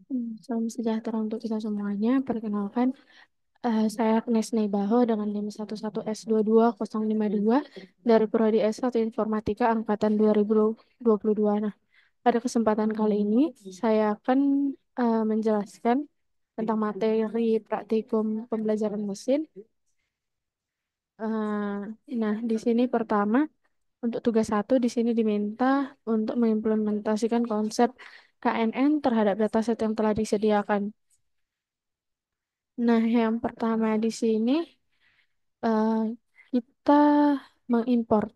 Salam sejahtera untuk kita semuanya. Perkenalkan, saya Agnes Neibaho dengan NIM 11S22052 dari Prodi S1 Informatika Angkatan 2022. Nah, pada kesempatan kali ini, saya akan menjelaskan tentang materi praktikum pembelajaran mesin. Nah, di sini pertama, untuk tugas satu di sini diminta untuk mengimplementasikan konsep KNN terhadap dataset yang telah disediakan. Nah, yang pertama di sini eh, kita mengimpor.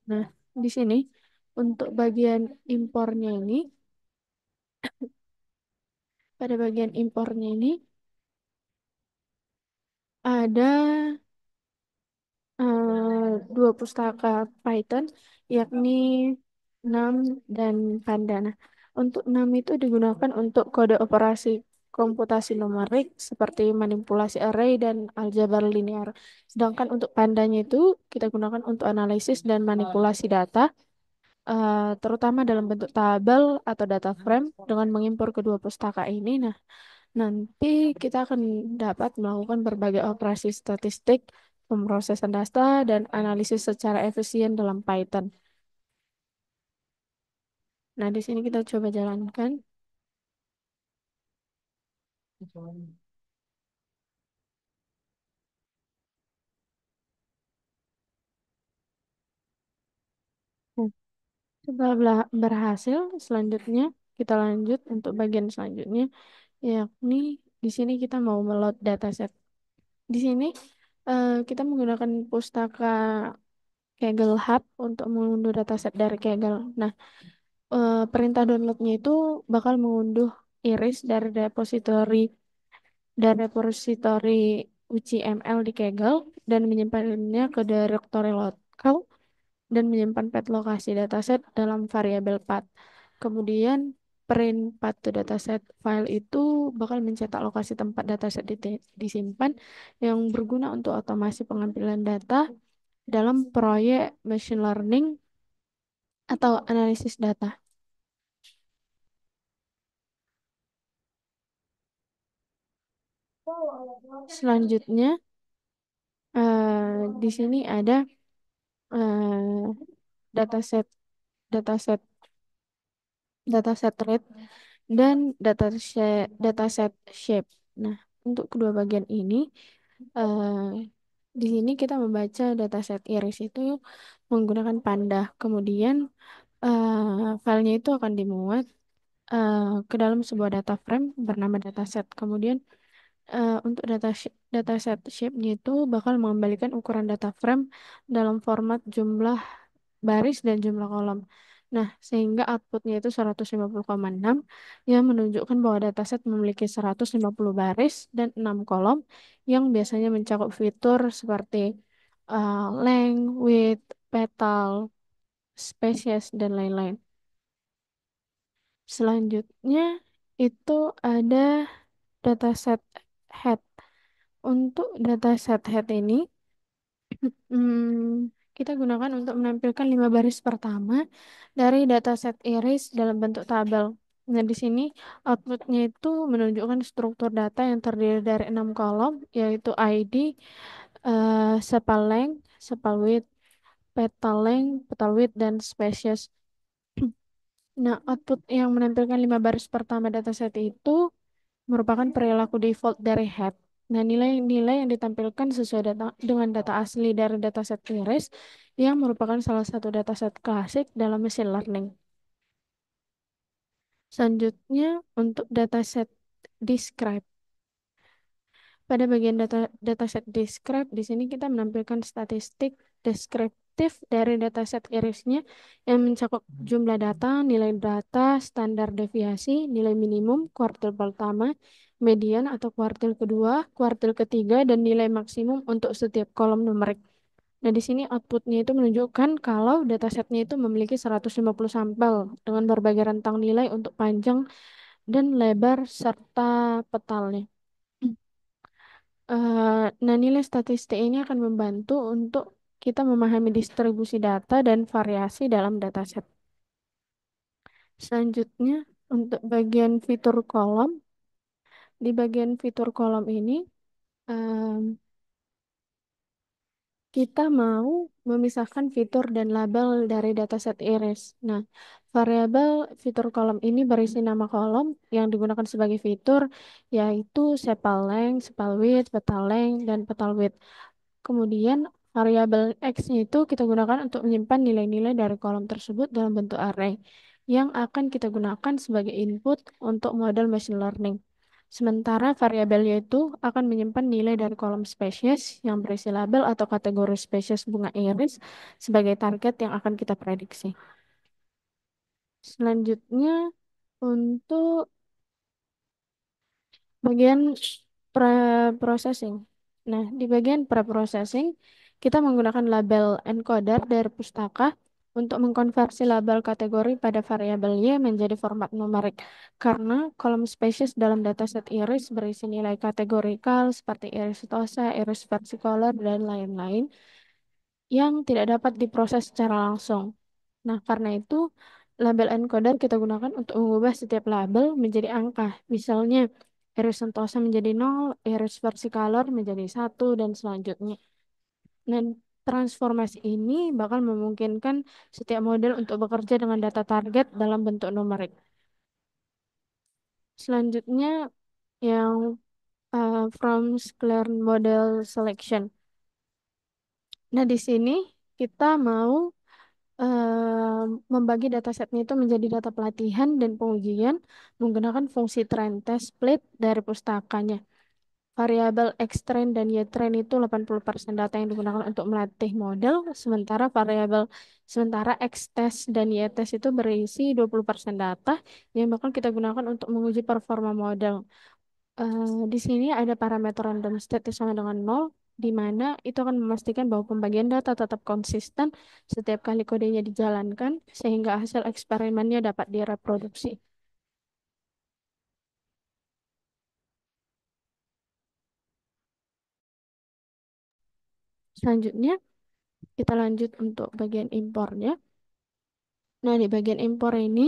Nah, di sini untuk bagian impornya ini, pada bagian impornya ini ada dua pustaka Python, yakni NUM dan Panda. Nah, untuk NUM itu digunakan untuk kode operasi komputasi numerik seperti manipulasi array dan aljabar linear. Sedangkan untuk Pandanya itu kita gunakan untuk analisis dan manipulasi data, terutama dalam bentuk tabel atau data frame dengan mengimpor kedua pustaka ini. Nah, nanti kita akan dapat melakukan berbagai operasi statistik, pemrosesan data, dan analisis secara efisien dalam Python. Nah, di sini kita coba jalankan. Nah, setelah berhasil, selanjutnya kita lanjut untuk bagian selanjutnya, yakni di sini kita mau meload dataset. Di sini kita menggunakan pustaka Kaggle Hub untuk mengunduh dataset dari Kaggle. Nah, perintah downloadnya itu bakal mengunduh iris dari repositori UCML di Kaggle dan menyimpannya ke directory lokal dan menyimpan path lokasi dataset dalam variabel path. Kemudian print path to dataset file itu bakal mencetak lokasi tempat dataset disimpan yang berguna untuk otomasi pengambilan data dalam proyek machine learning atau analisis data. Selanjutnya, di sini ada eh, dataset dataset dataset read dan dataset shape. Nah, untuk kedua bagian ini, eh, di sini kita membaca dataset iris itu menggunakan Panda. Kemudian filenya itu akan dimuat ke dalam sebuah data frame bernama dataset. Kemudian untuk dataset shape-nya itu bakal mengembalikan ukuran data frame dalam format jumlah baris dan jumlah kolom. Nah, sehingga outputnya itu 150,6 yang menunjukkan bahwa dataset memiliki 150 baris dan 6 kolom yang biasanya mencakup fitur seperti length, width, petal, spesies, dan lain-lain. Selanjutnya itu ada dataset head. Untuk dataset head ini, kita gunakan untuk menampilkan 5 baris pertama dari dataset iris dalam bentuk tabel. Nah, di sini outputnya itu menunjukkan struktur data yang terdiri dari 6 kolom, yaitu ID, sepal length, sepal width, petal length, petal width, dan spesies. Nah, output yang menampilkan 5 baris pertama dataset itu merupakan perilaku default dari head. Nah, nilai-nilai yang ditampilkan sesuai dengan data asli dari dataset iris yang merupakan salah satu dataset klasik dalam machine learning. Selanjutnya, untuk dataset describe. Pada bagian dataset describe, di sini kita menampilkan statistik deskriptif dari dataset irisnya yang mencakup jumlah data, nilai data, standar deviasi, nilai minimum, kuartil pertama, median atau kuartil kedua, kuartil ketiga, dan nilai maksimum untuk setiap kolom numerik. Nah, di sini outputnya itu menunjukkan kalau datasetnya itu memiliki 150 sampel dengan berbagai rentang nilai untuk panjang dan lebar serta petalnya. Nah, nilai statistik ini akan membantu untuk kita memahami distribusi data dan variasi dalam dataset. Selanjutnya, Untuk bagian fitur kolom, di bagian fitur kolom ini em, kita mau memisahkan fitur dan label dari dataset iris. Nah, variabel fitur kolom ini berisi nama kolom yang digunakan sebagai fitur, yaitu sepal length, sepal width, petal length, dan petal width. Kemudian variabel X-nya itu kita gunakan untuk menyimpan nilai-nilai dari kolom tersebut dalam bentuk array yang akan kita gunakan sebagai input untuk model machine learning. Sementara variabelnya itu akan menyimpan nilai dari kolom spesies yang berisi label atau kategori spesies bunga iris sebagai target yang akan kita prediksi. Selanjutnya untuk bagian pre-processing. Nah, di bagian pre-processing, kita menggunakan label encoder dari pustaka untuk mengkonversi label kategori pada variabel Y menjadi format numerik. Karena kolom spesies dalam dataset iris berisi nilai kategorikal seperti iris tosa, iris versicolor, dan lain-lain yang tidak dapat diproses secara langsung. Nah, karena itu, label encoder kita gunakan untuk mengubah setiap label menjadi angka. Misalnya, iris sentosa menjadi 0, iris versicolor menjadi 1, dan selanjutnya. Dan transformasi ini bakal memungkinkan setiap model untuk bekerja dengan data target dalam bentuk numerik. Selanjutnya, yang from scaled model selection. Nah, di sini kita mau membagi datasetnya itu menjadi data pelatihan dan pengujian menggunakan fungsi train test split dari pustakanya. Variabel X-train dan Y-train itu 80% data yang digunakan untuk melatih model, sementara X-test dan Y-test itu berisi 20% data yang bakal kita gunakan untuk menguji performa model. Di sini ada parameter random state yang sama dengan 0, di mana itu akan memastikan bahwa pembagian data tetap konsisten setiap kali kodenya dijalankan, sehingga hasil eksperimennya dapat direproduksi. Selanjutnya, kita lanjut untuk bagian impornya. Nah, di bagian impor ini,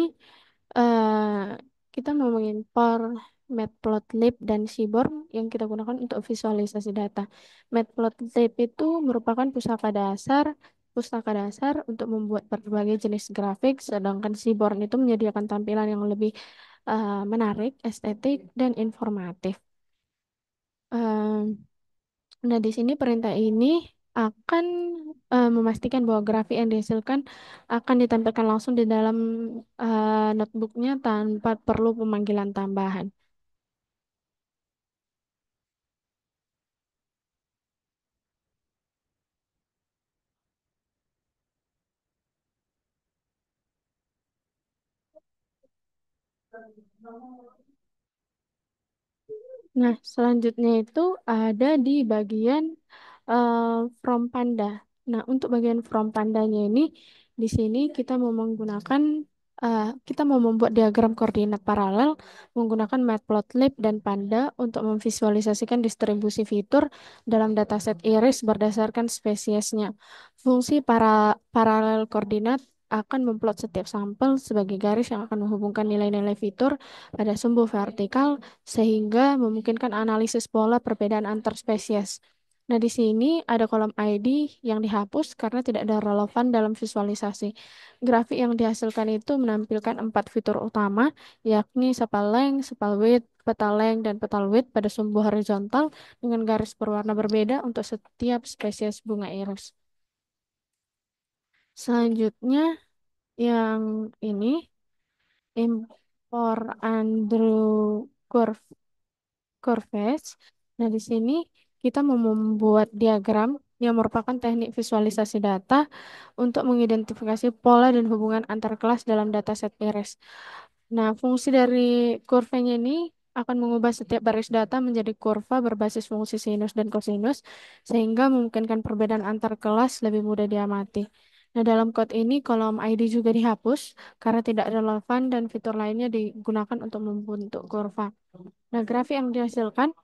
eh, kita mau mengimpor Matplotlib dan Seaborn yang kita gunakan untuk visualisasi data. Matplotlib itu merupakan pustaka dasar untuk membuat berbagai jenis grafik, sedangkan Seaborn itu menyediakan tampilan yang lebih menarik, estetik, dan informatif. Eh, Nah, di sini perintah ini akan memastikan bahwa grafik yang dihasilkan akan ditampilkan langsung di dalam notebooknya tanpa perlu pemanggilan tambahan. Nah, selanjutnya itu ada di bagian eh, from Panda. Nah, untuk bagian from Pandanya ini, di sini kita mau membuat diagram koordinat paralel menggunakan Matplotlib dan Panda untuk memvisualisasikan distribusi fitur dalam dataset iris berdasarkan spesiesnya. Fungsi paralel koordinat akan memplot setiap sampel sebagai garis yang akan menghubungkan nilai-nilai fitur pada sumbu vertikal sehingga memungkinkan analisis pola perbedaan antar spesies. Nah, di sini ada kolom ID yang dihapus karena tidak ada relevan dalam visualisasi. Grafik yang dihasilkan itu menampilkan 4 fitur utama, yakni sepal length, sepal width, petal length, dan petal width pada sumbu horizontal dengan garis berwarna berbeda untuk setiap spesies bunga iris. Selanjutnya, yang ini impor Andrew Curves. Nah, di sini kita mau membuat diagram yang merupakan teknik visualisasi data untuk mengidentifikasi pola dan hubungan antar kelas dalam dataset iris. Nah, fungsi dari kurvanya ini akan mengubah setiap baris data menjadi kurva berbasis fungsi sinus dan kosinus, sehingga memungkinkan perbedaan antar kelas lebih mudah diamati. Nah, dalam code ini kolom ID juga dihapus karena tidak relevan dan fitur lainnya digunakan untuk membentuk kurva. Nah, grafik yang dihasilkan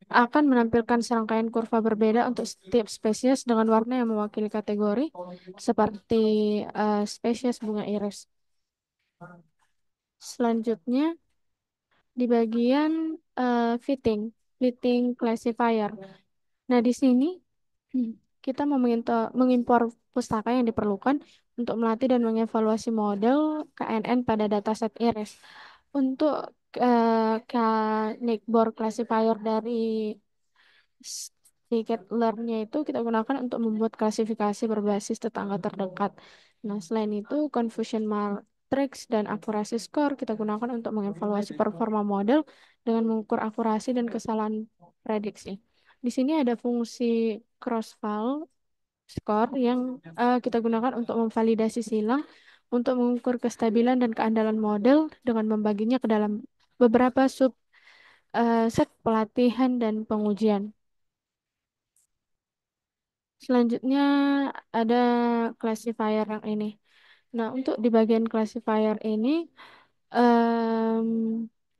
akan menampilkan serangkaian kurva berbeda untuk setiap spesies dengan warna yang mewakili kategori, seperti spesies bunga iris. Selanjutnya di bagian fitting, fitting classifier. Nah, di sini hmm, kita mengimpor pustaka yang diperlukan untuk melatih dan mengevaluasi model KNN pada dataset iris. Untuk Nickborn classifier dari Scikit-learn-nya itu kita gunakan untuk membuat klasifikasi berbasis tetangga terdekat. Nah, selain itu, confusion matrix dan akurasi score kita gunakan untuk mengevaluasi performa model dengan mengukur akurasi dan kesalahan prediksi. Di sini ada fungsi cross-val score yang kita gunakan untuk memvalidasi silang, untuk mengukur kestabilan dan keandalan model dengan membaginya ke dalam beberapa set pelatihan dan pengujian. Selanjutnya ada classifier yang ini. Nah, untuk di bagian classifier ini, em,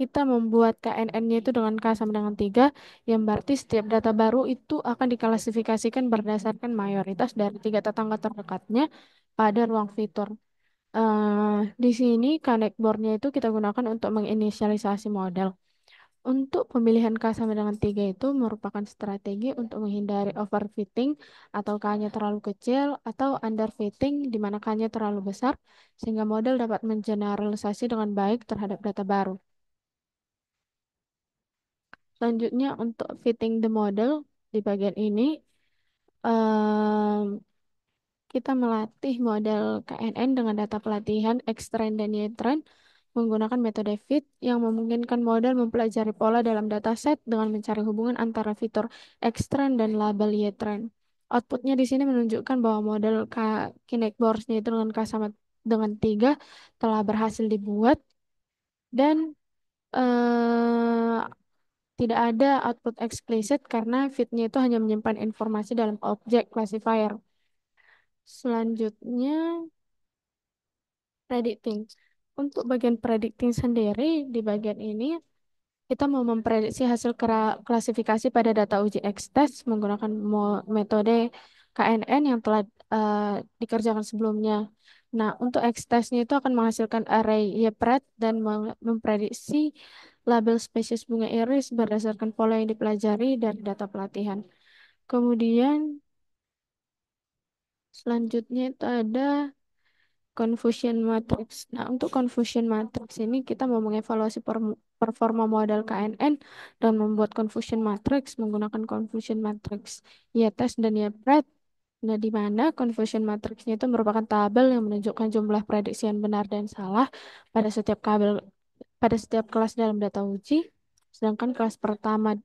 kita membuat KNN-nya itu dengan K sama dengan 3, yang berarti setiap data baru itu akan diklasifikasikan berdasarkan mayoritas dari tiga tetangga terdekatnya pada ruang fitur. Di sini connect board-nya itu kita gunakan untuk menginisialisasi model. Untuk pemilihan K sama dengan 3 itu merupakan strategi untuk menghindari overfitting atau K-nya terlalu kecil atau underfitting di mana K-nya terlalu besar sehingga model dapat mengeneralisasi dengan baik terhadap data baru. Selanjutnya untuk fitting the model di bagian ini em, kita melatih model KNN dengan data pelatihan, X-Trend dan Y-Trend menggunakan metode fit yang memungkinkan model mempelajari pola dalam dataset dengan mencari hubungan antara fitur X-Trend dan label Y-Trend. Outputnya di sini menunjukkan bahwa model Kinect Boards-nya itu dengan K sama dengan 3 telah berhasil dibuat dan eh, tidak ada output explicit karena fitnya itu hanya menyimpan informasi dalam objek classifier. Selanjutnya predicting. Untuk bagian predicting sendiri, di bagian ini kita mau memprediksi hasil klasifikasi pada data uji X-test menggunakan metode KNN yang telah dikerjakan sebelumnya. Nah, untuk X-testnya itu akan menghasilkan array YPRED dan memprediksi label spesies bunga iris berdasarkan pola yang dipelajari dari data pelatihan. Kemudian selanjutnya itu ada Confusion Matrix. Nah, untuk Confusion Matrix ini kita mau mengevaluasi performa model KNN dan membuat Confusion Matrix menggunakan Confusion Matrix Y-test dan Y-pred. Nah, di mana Confusion Matrixnya itu merupakan tabel yang menunjukkan jumlah prediksi yang benar dan salah pada setiap pada setiap kelas dalam data uji. Sedangkan kelas pertama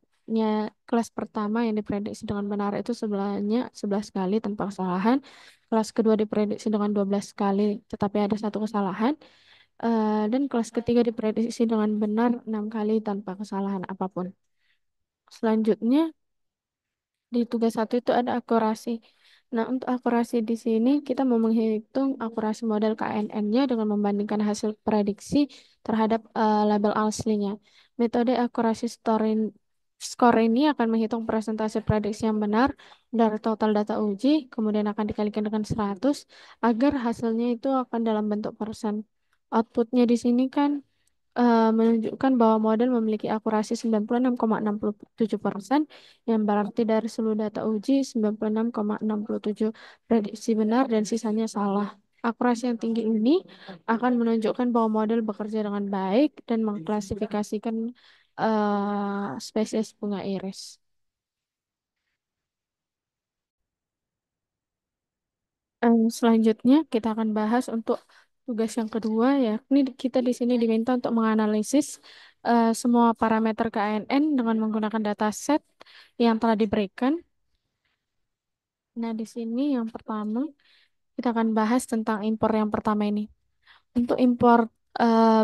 yang diprediksi dengan benar itu sebenarnya 11 kali tanpa kesalahan. Kelas kedua diprediksi dengan 12 kali tetapi ada satu kesalahan. Dan kelas ketiga diprediksi dengan benar 6 kali tanpa kesalahan apapun. Selanjutnya di tugas satu itu ada akurasi. Nah, untuk akurasi di sini kita mau menghitung akurasi model KNN-nya dengan membandingkan hasil prediksi terhadap label aslinya. Metode akurasi score ini akan menghitung presentasi prediksi yang benar dari total data uji, kemudian akan dikalikan dengan 100 agar hasilnya itu akan dalam bentuk persen. Outputnya di sini kan menunjukkan bahwa model memiliki akurasi 96,67%, yang berarti dari seluruh data uji 96,67 prediksi benar dan sisanya salah. Akurasi yang tinggi ini akan menunjukkan bahwa model bekerja dengan baik dan mengklasifikasikan spesies bunga iris. Selanjutnya kita akan bahas untuk tugas yang kedua, yakni kita di sini diminta untuk menganalisis semua parameter KNN dengan menggunakan dataset yang telah diberikan. Nah, di sini yang pertama kita akan bahas tentang impor yang pertama ini. Untuk impor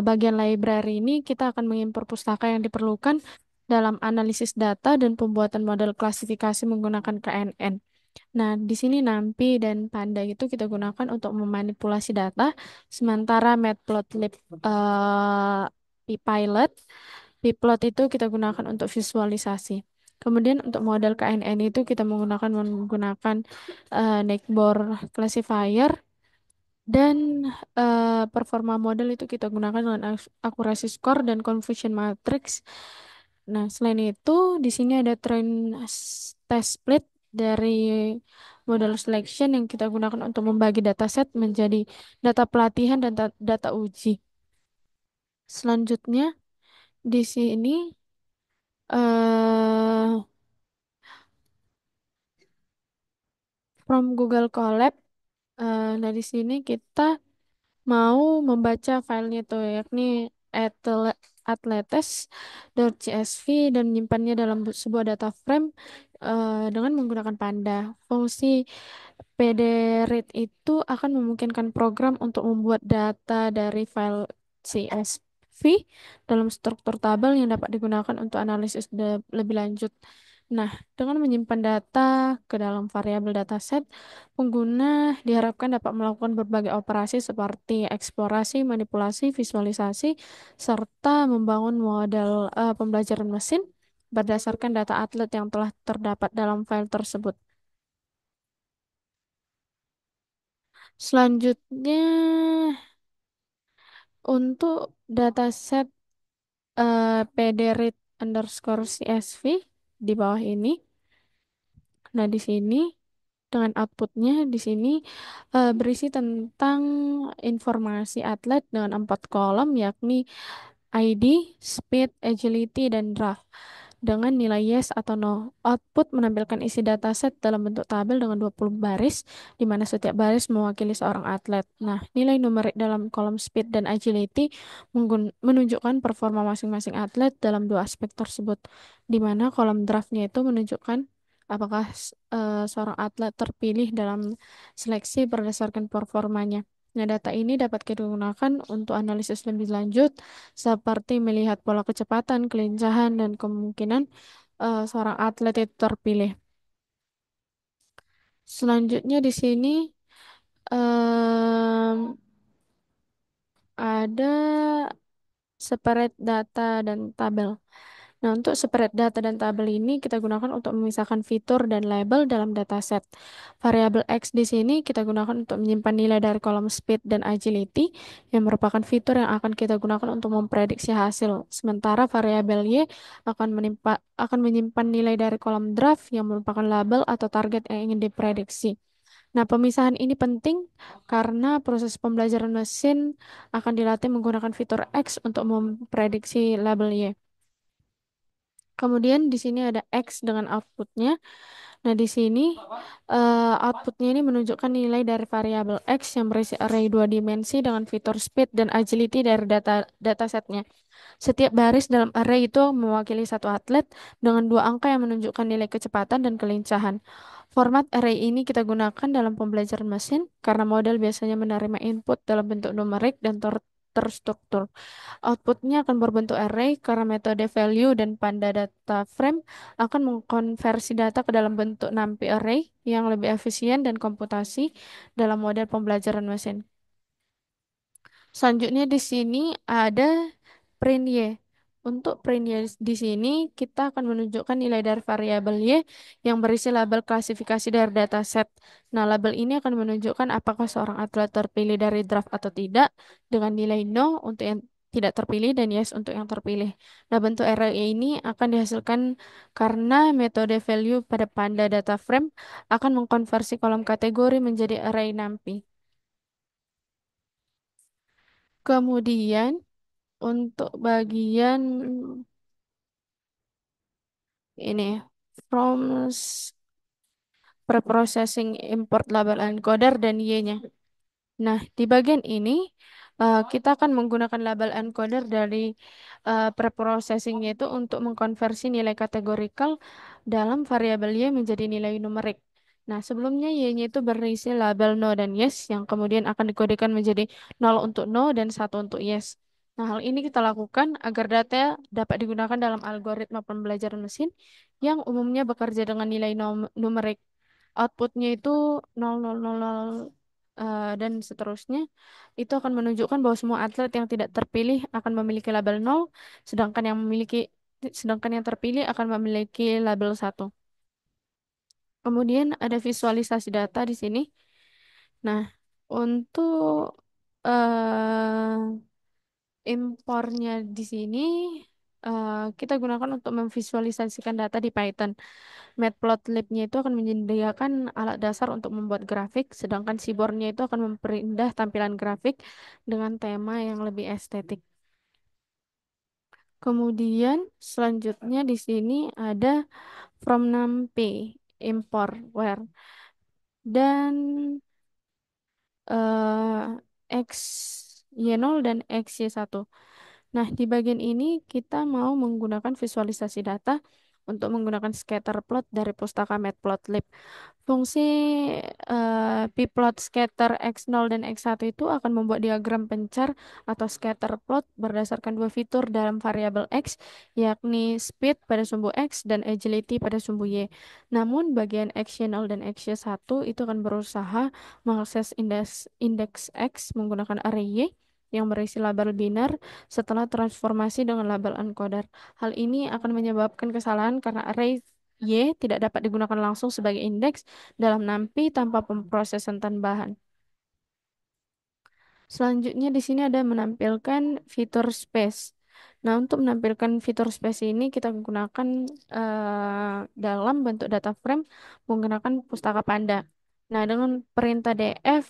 bagian library ini kita akan mengimpor pustaka yang diperlukan dalam analisis data dan pembuatan model klasifikasi menggunakan KNN. Nah, di sini NumPy dan Panda itu kita gunakan untuk memanipulasi data, sementara Matplotlib PyPilot, Pplot itu kita gunakan untuk visualisasi. Kemudian untuk model KNN itu kita menggunakan Neckbor Classifier Dan performa model itu kita gunakan dengan akurasi skor dan confusion matrix. Nah, selain itu, di sini ada test split dari model selection yang kita gunakan untuk membagi dataset menjadi data pelatihan dan data uji. Selanjutnya, di sini eh from Google Colab. Nah, di sini kita mau membaca filenya itu yakni atletes.csv dan menyimpannya dalam sebuah data frame dengan menggunakan Panda. Fungsi PDRead itu akan memungkinkan program untuk membuat data dari file CSV dalam struktur tabel yang dapat digunakan untuk analisis lebih lanjut. Nah, dengan menyimpan data ke dalam variabel dataset, pengguna diharapkan dapat melakukan berbagai operasi seperti eksplorasi, manipulasi, visualisasi, serta membangun model pembelajaran mesin berdasarkan data atlet yang telah terdapat dalam file tersebut. Selanjutnya, untuk dataset pdread underscore CSV di bawah ini. Nah, di sini dengan outputnya di sini berisi tentang informasi atlet dengan 4 kolom yakni ID, speed, agility, dan draft dengan nilai yes atau no. Output menampilkan isi dataset dalam bentuk tabel dengan 20 baris, di mana setiap baris mewakili seorang atlet. Nah, nilai numerik dalam kolom speed dan agility menunjukkan performa masing-masing atlet dalam dua aspek tersebut, di mana kolom draftnya itu menunjukkan apakah seorang atlet terpilih dalam seleksi berdasarkan performanya. Nah, data ini dapat digunakan untuk analisis lebih lanjut seperti melihat pola kecepatan, kelincahan, dan kemungkinan seorang atlet itu terpilih. Selanjutnya di sini em, ada separate data dan tabel. Nah, untuk separate data dan tabel ini kita gunakan untuk memisahkan fitur dan label dalam dataset. Variabel X di sini kita gunakan untuk menyimpan nilai dari kolom speed dan agility yang merupakan fitur yang akan kita gunakan untuk memprediksi hasil. Sementara variabel Y akan menyimpan nilai dari kolom draft yang merupakan label atau target yang ingin diprediksi. Nah, pemisahan ini penting karena proses pembelajaran mesin akan dilatih menggunakan fitur X untuk memprediksi label Y. Kemudian di sini ada X dengan outputnya. Nah, di sini outputnya ini menunjukkan nilai dari variabel X yang berisi array 2 dimensi dengan fitur speed dan agility dari datasetnya. Setiap baris dalam array itu mewakili satu atlet dengan 2 angka yang menunjukkan nilai kecepatan dan kelincahan. Format array ini kita gunakan dalam pembelajaran mesin karena model biasanya menerima input dalam bentuk numerik dan terstruktur. Outputnya akan berbentuk array karena metode value dan panda data frame akan mengkonversi data ke dalam bentuk NumPy array yang lebih efisien dan komputasi dalam model pembelajaran mesin. Selanjutnya di sini ada print Y. Untuk print Y di sini kita akan menunjukkan nilai dari variabel Y yang berisi label klasifikasi dari dataset. Nah, label ini akan menunjukkan apakah seorang atlet terpilih dari draft atau tidak dengan nilai no untuk yang tidak terpilih dan yes untuk yang terpilih. Nah, bentuk array ini akan dihasilkan karena metode value pada Panda Data Frame akan mengkonversi kolom kategori menjadi array NumPy. Kemudian untuk bagian ini from preprocessing import label encoder dan Y-nya. Nah, di bagian ini kita akan menggunakan label encoder dari preprocessing itu untuk mengkonversi nilai kategorikal dalam variabel Y menjadi nilai numerik. Nah, sebelumnya Y-nya itu berisi label no dan yes yang kemudian akan dikodekan menjadi 0 untuk no dan 1 untuk yes. Nah, hal ini kita lakukan agar data dapat digunakan dalam algoritma pembelajaran mesin yang umumnya bekerja dengan nilai numerik. Outputnya itu 0000 dan seterusnya. Itu akan menunjukkan bahwa semua atlet yang tidak terpilih akan memiliki label 0, sedangkan yang terpilih akan memiliki label 1. Kemudian ada visualisasi data di sini. Nah, Untuk eh impornya di sini kita gunakan untuk memvisualisasikan data di Python. Matplotlib-nya itu akan menyediakan alat dasar untuk membuat grafik, sedangkan Seaborn-nya itu akan memperindah tampilan grafik dengan tema yang lebih estetik. Kemudian selanjutnya di sini ada from NumPy, import where, dan X Y0 dan XY1. Nah, di bagian ini kita mau menggunakan visualisasi data untuk menggunakan scatter plot dari pustaka Matplotlib. Fungsi pplot scatter x0 dan x1 itu akan membuat diagram pencar atau scatter plot berdasarkan dua fitur dalam variabel x, yakni speed pada sumbu x dan agility pada sumbu y. Namun, bagian x0 dan x1 itu akan berusaha mengakses indeks x menggunakan array y yang berisi label binar setelah transformasi dengan label encoder. Hal ini akan menyebabkan kesalahan karena array Y tidak dapat digunakan langsung sebagai indeks dalam NumPy tanpa pemrosesan tambahan. Selanjutnya di sini ada menampilkan fitur space. Nah, untuk menampilkan fitur space ini kita gunakan dalam bentuk data frame menggunakan pustaka Panda. Nah, dengan perintah df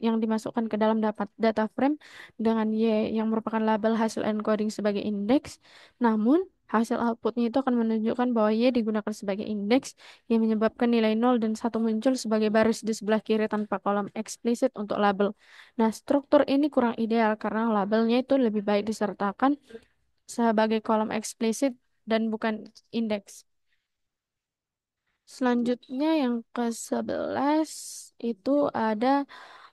yang dimasukkan ke dalam dapat data frame dengan y yang merupakan label hasil encoding sebagai indeks, namun hasil outputnya itu akan menunjukkan bahwa y digunakan sebagai indeks yang menyebabkan nilai 0 dan 1 muncul sebagai baris di sebelah kiri tanpa kolom eksplisit untuk label. Nah, struktur ini kurang ideal karena labelnya itu lebih baik disertakan sebagai kolom eksplisit dan bukan indeks. Selanjutnya yang ke-11 itu ada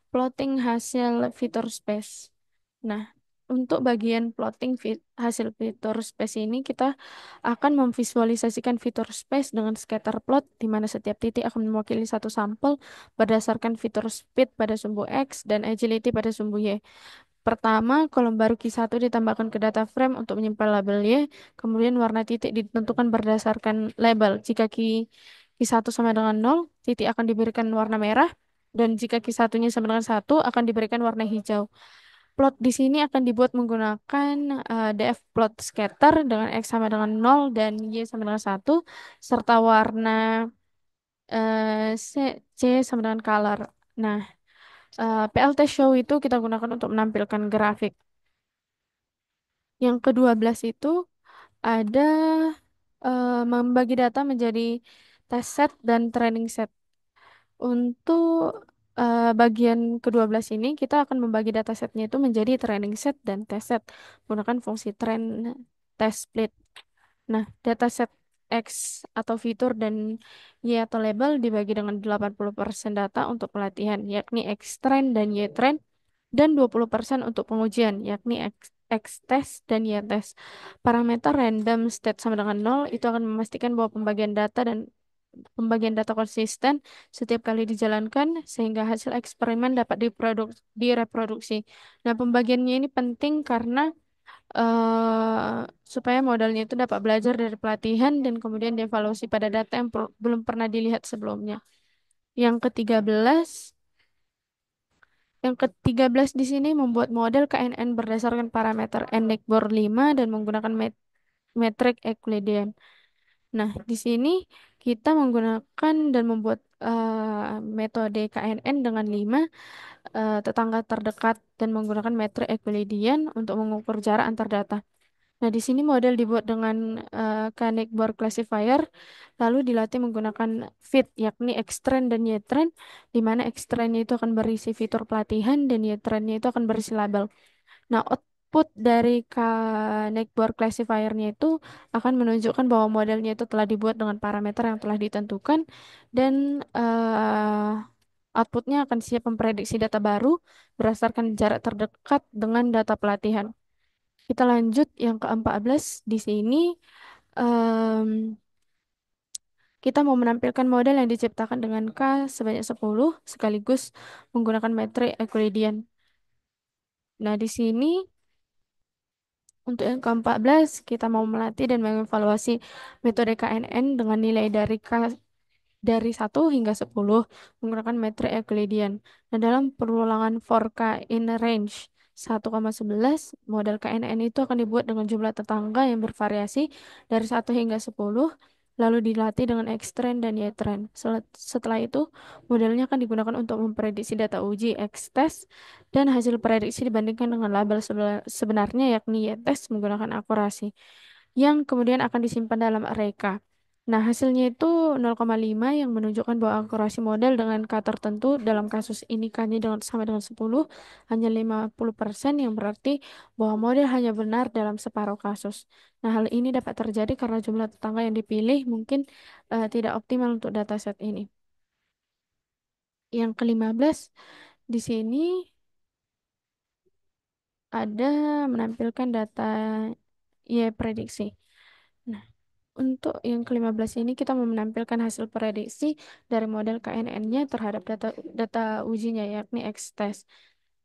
plotting hasil fitur space. Nah, untuk bagian plotting hasil fitur space ini kita akan memvisualisasikan fitur space dengan scatter plot di mana setiap titik akan mewakili satu sampel berdasarkan fitur speed pada sumbu X dan agility pada sumbu Y. Pertama, kolom baru Q1 ditambahkan ke data frame untuk menyimpan label Y, kemudian warna titik ditentukan berdasarkan label. Jika Q1 sama dengan 0, titik akan diberikan warna merah, dan jika Q1-nya sama dengan 1, akan diberikan warna hijau. Plot di sini akan dibuat menggunakan df plot scatter dengan X sama dengan 0 dan Y sama dengan 1, serta warna C sama dengan color. Nah, PLT show itu kita gunakan untuk menampilkan grafik. Yang ke-12 itu ada membagi data menjadi test set dan training set. Untuk bagian ke-12 ini, kita akan membagi datasetnya itu menjadi training set dan test set menggunakan fungsi train test split. Nah, dataset X atau fitur dan Y atau label dibagi dengan 80% data untuk pelatihan, yakni X train dan Y train, dan 20% untuk pengujian, yakni X test dan Y test. Parameter random state sama dengan 0 itu akan memastikan bahwa pembagian data konsisten setiap kali dijalankan sehingga hasil eksperimen dapat direproduksi. Nah, pembagiannya ini penting karena supaya modelnya itu dapat belajar dari pelatihan dan kemudian dievaluasi pada data yang belum pernah dilihat sebelumnya. Yang ke-13, yang ke-13 di sini membuat model KNN berdasarkan parameter NNEGBOR 5 dan menggunakan metrik Euclidean. Nah, di sini kita menggunakan dan membuat metode KNN dengan 5 tetangga terdekat dan menggunakan metrik Euclidean untuk mengukur jarak antar data. Nah, di sini model dibuat dengan Canic Board Classifier, lalu dilatih menggunakan fit, yakni Xtrend dan Ytrend, di mana Xtrend itu akan berisi fitur pelatihan dan Ytrend itu akan berisi label. Nah, output dari Canic Board Classifier-nya itu akan menunjukkan bahwa modelnya itu telah dibuat dengan parameter yang telah ditentukan dan outputnya akan siap memprediksi data baru berdasarkan jarak terdekat dengan data pelatihan. Kita lanjut yang ke-14 di sini em, kita mau menampilkan model yang diciptakan dengan K sebanyak 10 sekaligus menggunakan metrik Euclidean. Nah, di sini untuk yang ke-14 kita mau melatih dan mengevaluasi metode KNN dengan nilai dari K dari 1 hingga 10 menggunakan metrik Euclidean. Nah, dalam perulangan 4K in range 1,11, model KNN itu akan dibuat dengan jumlah tetangga yang bervariasi dari 1 hingga 10, lalu dilatih dengan X-trend dan Y-trend. Setelah itu, modelnya akan digunakan untuk memprediksi data uji X-test dan hasil prediksi dibandingkan dengan label sebenarnya yakni Y-test menggunakan akurasi yang kemudian akan disimpan dalam Areka. Nah, hasilnya itu 0,5 yang menunjukkan bahwa akurasi model dengan K tertentu dalam kasus ini K-nya dengan sama dengan 10 hanya 50% yang berarti bahwa model hanya benar dalam separuh kasus. Nah, hal ini dapat terjadi karena jumlah tetangga yang dipilih mungkin tidak optimal untuk dataset ini. Yang ke-15 di sini ada menampilkan data Y prediksi. Nah, untuk yang ke-15 ini kita mau menampilkan hasil prediksi dari model KNN-nya terhadap data data ujinya yakni X-test.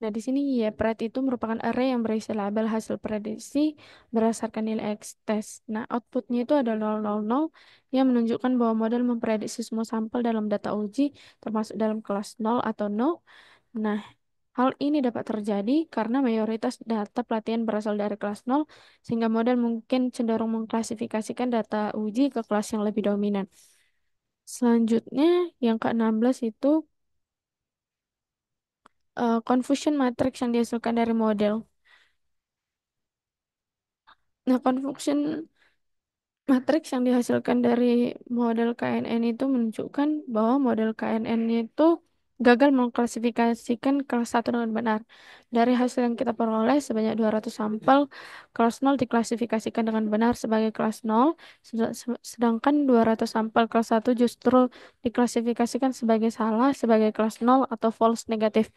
Nah, di sini YPRED itu merupakan array yang berisi label hasil prediksi berdasarkan nilai X-test. Nah, outputnya itu ada 000 yang menunjukkan bahwa model memprediksi semua sampel dalam data uji termasuk dalam kelas 0 atau no. Nah, hal ini dapat terjadi karena mayoritas data pelatihan berasal dari kelas 0, sehingga model mungkin cenderung mengklasifikasikan data uji ke kelas yang lebih dominan. Selanjutnya, yang ke-16 itu confusion matrix yang dihasilkan dari model. Nah, confusion matriks yang dihasilkan dari model KNN itu menunjukkan bahwa model KNN itu gagal mengklasifikasikan kelas 1 dengan benar. Dari hasil yang kita peroleh sebanyak 200 sampel, kelas 0 diklasifikasikan dengan benar sebagai kelas 0, sedangkan 200 sampel kelas 1 justru diklasifikasikan sebagai salah sebagai kelas 0 atau false negatif.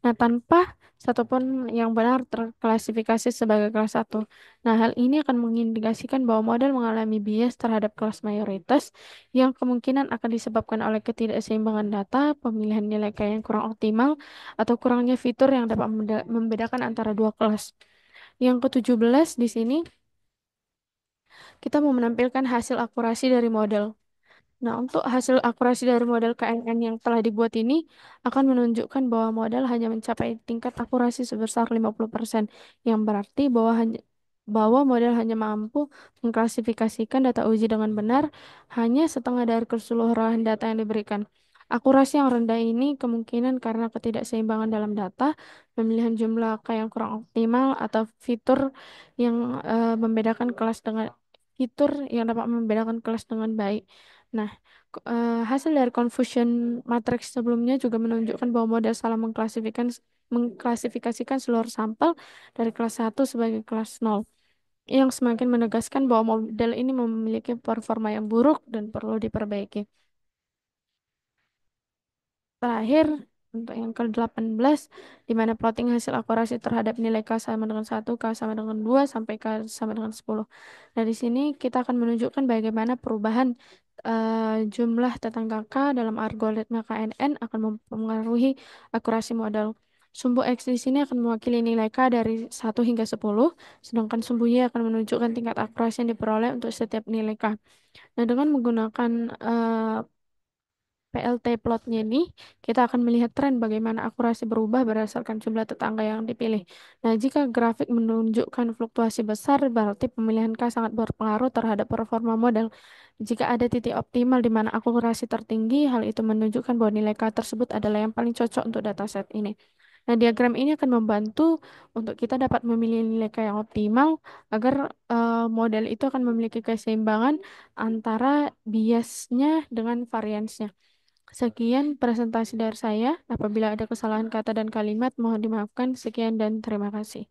Nah, tanpa satupun yang benar terklasifikasi sebagai kelas 1. Nah, hal ini akan mengindikasikan bahwa model mengalami bias terhadap kelas mayoritas yang kemungkinan akan disebabkan oleh ketidakseimbangan data, pemilihan nilai K yang kurang optimal, atau kurangnya fitur yang dapat membedakan antara dua kelas. Yang ke-17 di sini kita mau menampilkan hasil akurasi dari model. Nah, untuk hasil akurasi dari model KNN yang telah dibuat ini akan menunjukkan bahwa model hanya mencapai tingkat akurasi sebesar 50%, yang berarti bahwa model hanya mampu mengklasifikasikan data uji dengan benar hanya setengah dari keseluruhan data yang diberikan. Akurasi yang rendah ini kemungkinan karena ketidakseimbangan dalam data, pemilihan jumlah K yang kurang optimal, atau yang membedakan kelas dengan fitur yang dapat membedakan kelas dengan baik. Nah, hasil dari confusion matrix sebelumnya juga menunjukkan bahwa model salah mengklasifikasikan seluruh sampel dari kelas 1 sebagai kelas 0, yang semakin menegaskan bahwa model ini memiliki performa yang buruk dan perlu diperbaiki. Terakhir, untuk yang ke-18, di mana plotting hasil akurasi terhadap nilai K sama dengan 1, K sama dengan 2, sampai K sama dengan 10. Nah, di sini kita akan menunjukkan bagaimana perubahan jumlah tetangga K dalam algoritma KNN akan mempengaruhi akurasi model. Sumbu X di sini akan mewakili nilai K dari 1 hingga 10, sedangkan sumbu Y akan menunjukkan tingkat akurasi yang diperoleh untuk setiap nilai K. Nah, dengan menggunakan PLT plotnya ini, kita akan melihat tren bagaimana akurasi berubah berdasarkan jumlah tetangga yang dipilih. Nah, jika grafik menunjukkan fluktuasi besar, berarti pemilihan K sangat berpengaruh terhadap performa model. Jika ada titik optimal di mana akurasi tertinggi, hal itu menunjukkan bahwa nilai K tersebut adalah yang paling cocok untuk dataset ini. Nah, diagram ini akan membantu untuk kita dapat memilih nilai K yang optimal agar model itu akan memiliki keseimbangan antara biasnya dengan variansnya. Sekian presentasi dari saya. Apabila ada kesalahan kata dan kalimat, mohon dimaafkan. Sekian dan terima kasih.